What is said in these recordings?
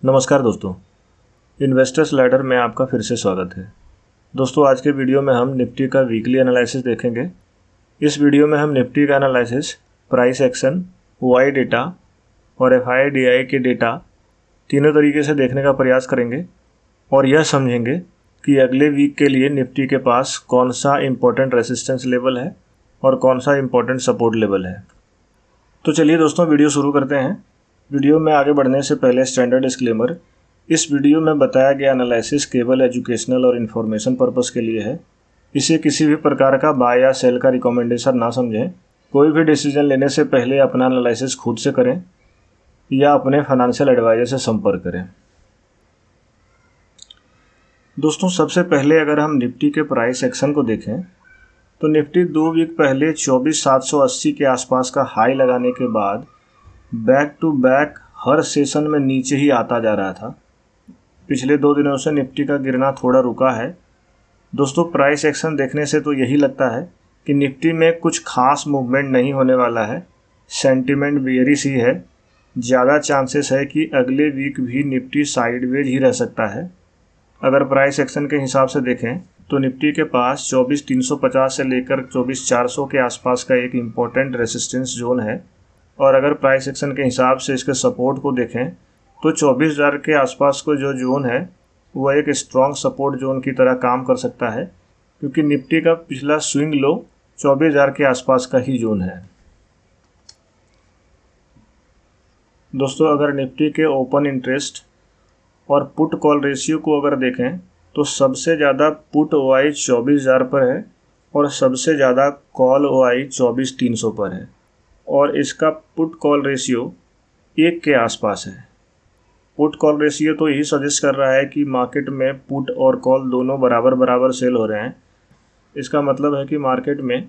नमस्कार दोस्तों, investors ladder में आपका फिर से स्वागत है। दोस्तों, आज के वीडियो में हम निफ्टी का वीकली एनालिसिस देखेंगे। इस वीडियो में हम निफ्टी का एनालिसिस, प्राइस एक्शन, वाई डेटा और FII/DI के डेटा तीनों तरीके से देखने का प्रयास करेंगे और यह समझेंगे कि अगले वीक के लिए निफ्टी के पास कौन सा इम्पोर्टेंट रेसिस्टेंस लेवल है और कौन सा इम्पोर्टेंट सपोर्ट लेवल है। तो चलिए दोस्तों, वीडियो शुरू करते हैं। वीडियो में आगे बढ़ने से पहले स्टैंडर्ड डिस्क्लेमर, इस वीडियो में बताया गया एनालिसिस केवल एजुकेशनल और इन्फॉर्मेशन पर्पस के लिए है। इसे किसी भी प्रकार का बाय या सेल का रिकमेंडेशन ना समझें। कोई भी डिसीजन लेने से पहले अपना एनालिसिस खुद से करें या अपने फाइनेंशियल एडवाइजर से संपर्क करें। दोस्तों, सबसे पहले अगर हम निफ्टी के प्राइस एक्शन को देखें तो निफ्टी 2 वीक पहले 24,780 के आसपास का हाई लगाने के बाद बैक टू बैक हर सेशन में नीचे ही आता जा रहा था। पिछले 2 दिनों से निफ्टी का गिरना थोड़ा रुका है। दोस्तों, प्राइस एक्शन देखने से तो यही लगता है कि निफ्टी में कुछ खास मूवमेंट नहीं होने वाला है। सेंटिमेंट बेयरिश ही है। ज़्यादा चांसेस है कि अगले वीक भी निफ्टी साइडवेज ही रह सकता है। अगर प्राइस एक्शन के हिसाब से देखें तो निफ्टी के पास 24,350 से लेकर 24,400 के आसपास का एक इम्पोर्टेंट रेसिस्टेंस जोन है और अगर प्राइस एक्शन के हिसाब से इसके सपोर्ट को देखें तो 24,000 के आसपास को जो जोन है वह एक स्ट्रॉन्ग सपोर्ट जोन की तरह काम कर सकता है, क्योंकि निफ्टी का पिछला स्विंग लो 24,000 के आसपास का ही जोन है। दोस्तों, अगर निफ्टी के ओपन इंटरेस्ट और पुट कॉल रेशियो को अगर देखें तो सबसे ज़्यादा पुट OI 24,000 पर है और सबसे ज़्यादा कॉल OI 24,300 पर है और इसका पुट कॉल रेशियो 1 के आसपास है। पुट कॉल रेशियो तो यही सजेस्ट कर रहा है कि मार्केट में पुट और कॉल दोनों बराबर बराबर सेल हो रहे हैं। इसका मतलब है कि मार्केट में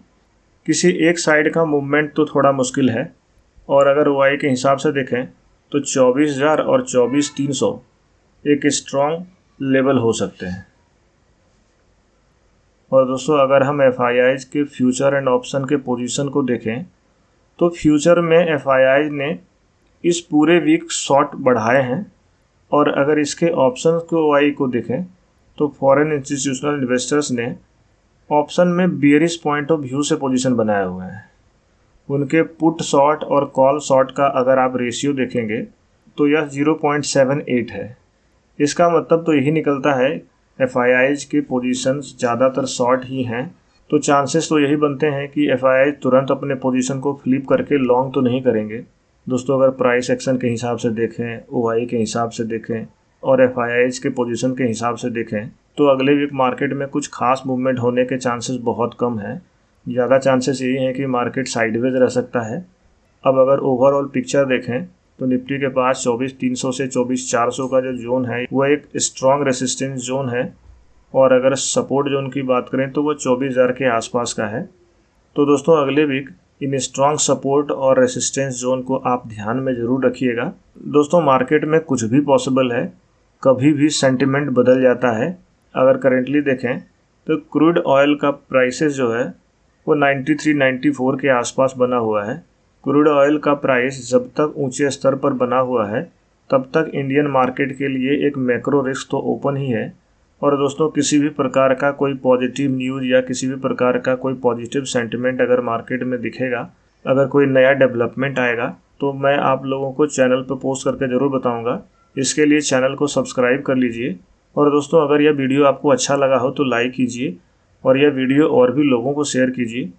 किसी एक साइड का मूवमेंट तो थोड़ा मुश्किल है और अगर OI के हिसाब से देखें तो 24,000 और 24,300 एक स्ट्रॉन्ग लेवल हो सकते हैं। और दोस्तों, अगर हम FIIs के फ्यूचर एंड ऑप्शन के पोजीशन को देखें तो फ्यूचर में FIIs ने इस पूरे वीक शॉर्ट बढ़ाए हैं और अगर इसके ऑप्शन को OI को देखें तो फॉरेन इंस्टीट्यूशनल इन्वेस्टर्स ने ऑप्शन में बेयरिश पॉइंट ऑफ व्यू से पोजीशन बनाए हुए हैं। उनके पुट शॉर्ट और कॉल शॉर्ट का अगर आप रेशियो देखेंगे तो यह 0.78 है। इसका मतलब तो यही निकलता है FIIs के पोजीशंस ज़्यादातर शॉर्ट ही हैं, तो चांसेस तो यही बनते हैं कि FII तुरंत अपने पोजीशन को फ्लिप करके लॉन्ग तो नहीं करेंगे। दोस्तों, अगर प्राइस एक्शन के हिसाब से देखें, OI के हिसाब से देखें और FIIs के पोजीशन के हिसाब से देखें तो अगले वीक मार्केट में कुछ खास मूवमेंट होने के चांसेस बहुत कम हैं। ज़्यादा चांसेस यही हैं कि मार्केट साइडवेज रह सकता है। अब अगर ओवरऑल पिक्चर देखें तो निफ्टी के पास 24,300 से 24,400 का जो जोन है वह एक स्ट्रॉन्ग रेसिस्टेंस जोन है और अगर सपोर्ट जोन की बात करें तो वह 24,000 के आसपास का है। तो दोस्तों, अगले वीक इन स्ट्रॉन्ग सपोर्ट और रेसिस्टेंस जोन को आप ध्यान में ज़रूर रखिएगा। दोस्तों, मार्केट में कुछ भी पॉसिबल है, कभी भी सेंटिमेंट बदल जाता है। अगर करेंटली देखें तो क्रूड ऑयल का प्राइसेस जो है वो 93-94 के आसपास बना हुआ है। क्रूड ऑयल का प्राइस जब तक ऊंचे स्तर पर बना हुआ है तब तक इंडियन मार्केट के लिए एक मैक्रो रिस्क तो ओपन ही है। और दोस्तों, किसी भी प्रकार का कोई पॉजिटिव न्यूज़ या किसी भी प्रकार का कोई पॉजिटिव सेंटिमेंट अगर मार्केट में दिखेगा, अगर कोई नया डेवलपमेंट आएगा तो मैं आप लोगों को चैनल पर पोस्ट करके ज़रूर बताऊंगा। इसके लिए चैनल को सब्सक्राइब कर लीजिए। और दोस्तों, अगर यह वीडियो आपको अच्छा लगा हो तो लाइक कीजिए और यह वीडियो और भी लोगों को शेयर कीजिए।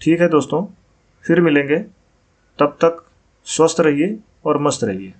ठीक है दोस्तों, फिर मिलेंगे। तब तक स्वस्थ रहिए और मस्त रहिए।